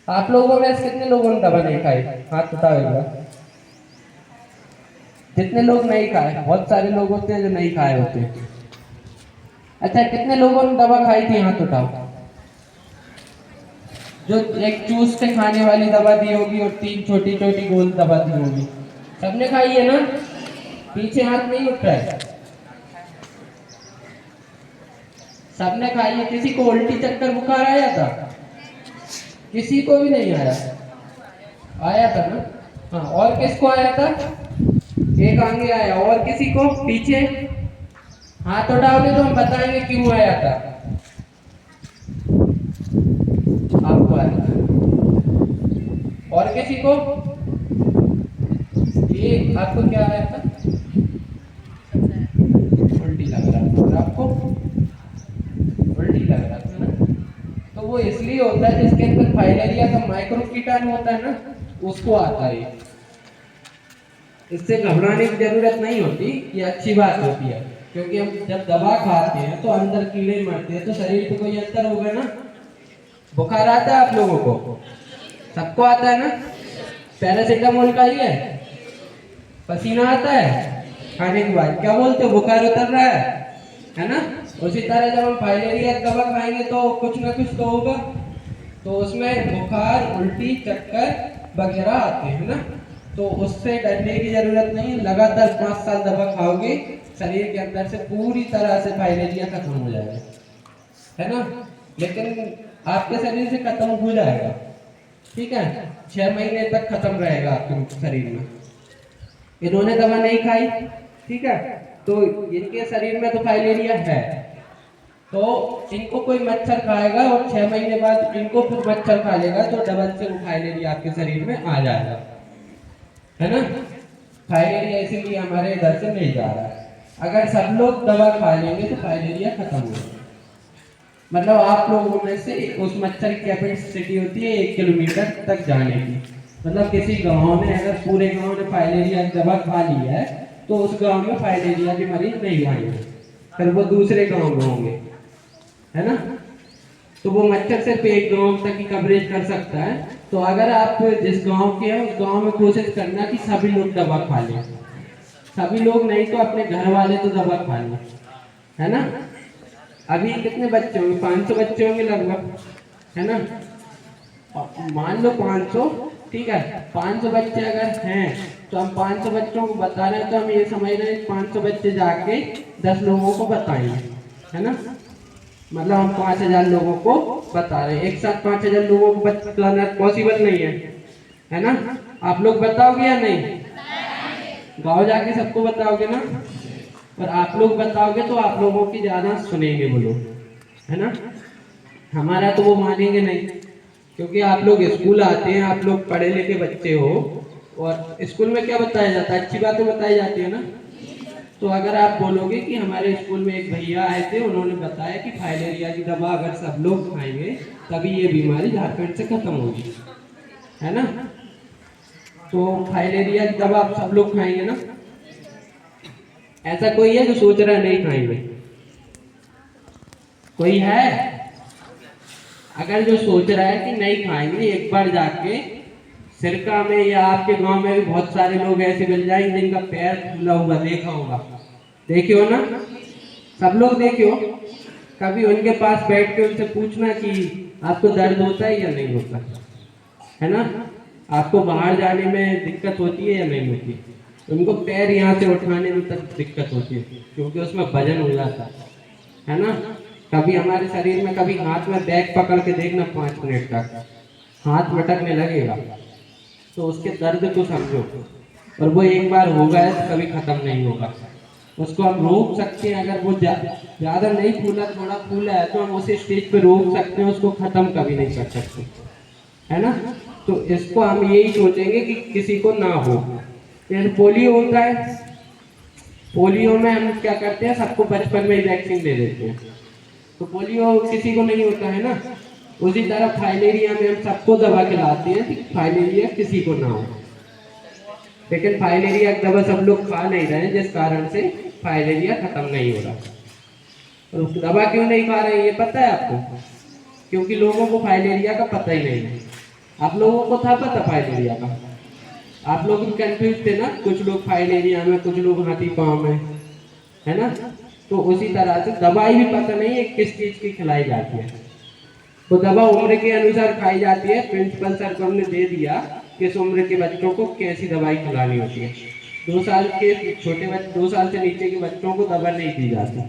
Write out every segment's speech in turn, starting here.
आप लोगों में से कितने लोगों ने दवा नहीं खाई? हाथ उठाओ एक बार। जितने लोग नहीं खाए, बहुत सारे लोग होते हैं जो नहीं खाए होते हैं। अच्छा, कितने लोगों ने दवा खाई थी? हाथ उठाओ। जो एक चूस के खाने वाली दवा दी होगी और 3 छोटी छोटी गोल दवा दी होगी, सबने खाई है ना? पीछे हाथ नहीं उठ रहा है। सबने खाई है। किसी को उल्टी चक्कर बुखार आया था? किसी को भी नहीं आया? आया था ना? हाँ, और किसको आया था? एक आगे आया। और किसी को? पीछे हाथ उठाओगे तो हम बताएंगे क्यों आया था। आपको आया था। और किसी को? ये आपको क्या आया था? उल्टी लग रहा था। और आपको? उल्टी लग रहा था ना? तो वो इसलिए होता है जिसके अंदर फाइलेरिया का माइक्रो कीटाणु होता है ना, उसको आता है। इससे घबराने की जरूरत नहीं होती, ये अच्छी बात होती है। क्योंकि हम जब दवा खाते हैं तो अंदर कीड़े मरते हैं, तो शरीर पे कोई असर होगा ना। बुखार आता है आप लोगों को? सबको आता है ना? पैरासीटामोल खाई है? पसीना आता है खाने के बाद? क्या बोलते हो, बुखार उतर रहा है ना? उसी तरह जब हम फाइलेरिया दवा खाएंगे तो कुछ ना कुछ तो होगा। तो उसमें बुखार, उल्टी, चक्कर वगैरह आते हैं ना। तो उससे डरने की जरूरत नहीं। लगातार 5 साल दवा खाओगे, शरीर के अंदर से पूरी तरह से फाइलेरिया खत्म हो जाएगा, है ना? लेकिन आपके शरीर से खत्म हो जाएगा, ठीक है? 6 महीने तक खत्म रहेगा आपके शरीर में। इन्होंने दवा नहीं खाई, ठीक है? तो इनके शरीर में तो फाइलेरिया है, तो इनको कोई मच्छर खाएगा और 6 महीने बाद इनको फिर मच्छर खा लेगा, तो डबल से वो फाइलेरिया आपके शरीर में आ जाएगा, है ना? फाइलेरिया इसीलिए हमारे इधर से नहीं जा रहा है। अगर सब लोग दवा खा लेंगे तो फाइलेरिया खत्म हो जाएगा। मतलब आप लोगों में से उस मच्छर की कैपेसिटी होती है 1 किलोमीटर तक जाने की। मतलब किसी गांव में अगर पूरे गांव ने फाइलेरिया की दवा खा ली है, तो उस गांव में फाइलेरिया के मरीज नहीं आएंगे, फिर वो दूसरे गांव में होंगे, है ना? तो वो मच्छर सिर्फ एक गांव तक ही कवरेज कर सकता है। तो अगर आप जिस गांव के हैं उस गांव में कोशिश करना कि सभी लोग दवा खा लें। सभी लोग नहीं तो अपने घर वाले तो दवा खा लें, है ना? अभी कितने बच्चे होंगे? 500 बच्चे होंगे लगभग, है ना? मान लो 500, ठीक है? 500 बच्चे अगर हैं तो हम 500 बच्चों को बता रहे हैं, तो हम ये समझ रहे हैं 500 बच्चे जाके 10 लोगों को बताएंगे, है ना? मतलब हम 5000 लोगों को बता रहे हैं। एक साथ 5000 लोगों को बताना पॉसिबल नहीं है ना? आप लोग बताओगे या नहीं? गाँव जाके सबको बताओगे ना? और आप लोग बताओगे तो आप लोगों की ज्यादा सुनेंगे वो लोग, है ना? हमारा तो वो मानेंगे नहीं, क्योंकि आप लोग स्कूल आते हैं, आप लोग पढ़े लिखे बच्चे हो, और स्कूल में क्या बताया जाता है? अच्छी बातें बताई जाती है ना। तो अगर आप बोलोगे कि हमारे स्कूल में एक भैया आए थे, उन्होंने बताया कि फाइलेरिया की दवा अगर सब लोग खाएंगे तभी ये बीमारी झारखंड से खत्म होगी, है ना? तो फाइलेरिया की दवा आप सब लोग खाएंगे ना? ऐसा कोई है जो सोच रहा है नहीं खाएंगे? कोई है? अगर जो सोच रहा है कि नहीं खाएंगे, एक बार जाके सिरका में या आपके गांव में भी बहुत सारे लोग ऐसे मिल जाएंगे जिनका पैर फूला हुआ, देखा होगा, देखे हो ना? सब लोग देखे हो। कभी उनके पास बैठ के उनसे पूछना कि आपको दर्द होता है या नहीं होता, है ना? आपको बाहर जाने में दिक्कत होती है या नहीं होती? उनको पैर यहाँ से उठाने में तक दिक्कत होती है, क्योंकि उसमें वजन हो जाता है ना? कभी हमारे शरीर में कभी हाथ में बैग पकड़ के देखना, 5 मिनट तक हाथ मटकने लगेगा, तो उसके दर्द को समझो। और वो एक बार हो गया तो कभी खत्म नहीं होगा। उसको हम रोक सकते हैं, अगर वो ज्यादा नहीं फूला, थोड़ा फूला है, तो हम उसे स्टेज पे रोक सकते हैं, उसको खत्म कभी नहीं कर सकते, है ना? तो इसको हम यही सोचेंगे कि किसी को ना हो। फिर पोलियो होता है। पोलियो में हम क्या करते हैं, सबको बचपन में ही वैक्सीन दे देते हैं, तो पोलियो किसी को नहीं होता, है ना? उसी तरह फाइलेरिया में हम सबको दवा खिलाते हैं कि फाइलेरिया किसी को ना हो। लेकिन फाइलेरिया की दवा सब लोग खा नहीं रहे हैं, जिस कारण से फाइलेरिया खत्म नहीं हो रहा। तो दवा क्यों नहीं खा रहे हैं ये पता है आपको? क्योंकि लोगों को फाइलेरिया का पता ही नहीं है। आप लोगों को था पता फाइलेरिया का? आप लोग भी कंफ्यूज थे ना, कुछ लोग फाइलेरिया में, कुछ लोग हाथी पाँव में, है ना? तो उसी तरह से दवाई भी पता नहीं है किस चीज की खिलाई जाती है। तो दवा उम्र के अनुसार खाई जाती है। प्रिंसिपल सर को हमने दे दिया किस उम्र के बच्चों को कैसी दवाई खिलानी होती है। 2 साल के छोटे बच्चे, 2 साल से नीचे के बच्चों को दवा नहीं दी जाती,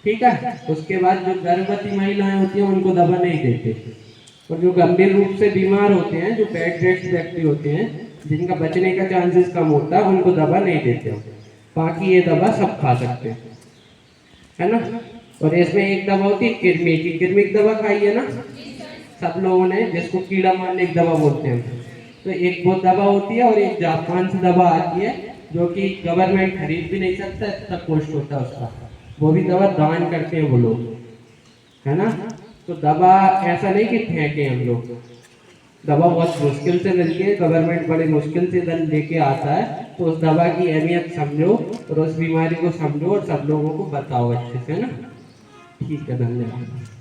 ठीक है? उसके बाद जो गर्भवती महिलाएं होती हैं उनको दवा नहीं देते, और जो गंभीर रूप से बीमार होते हैं, जो बेड रेस्ट व्यक्ति होते हैं, जिनका बचने का चांसेस कम होता है, उनको दवा नहीं देते। बाकी ये दवा सब खा सकते हैं, है ना? और इसमें एक दवा होती है कृमि की। कृमि की दवा खाई है ना सब लोगों ने, जिसको कीड़ा मारने की दवा बोलते हैं। तो एक वो दवा होती है, और एक जापान से दवा आती है जो कि गवर्नमेंट खरीद भी नहीं सकता, इतना कॉस्ट होता है उसका। वो भी दवा दान करते हैं वो लोग, है ना? तो दवा ऐसा नहीं कि फेंके हम लोग, दवा बहुत मुश्किल से मिलती है, गवर्नमेंट बड़े मुश्किल से धन लेके आता है। तो उस दवा की अहमियत समझो और उस बीमारी को समझो और सब लोगों को बताओ अच्छे से, है ना? ठीक है, धन्यवाद।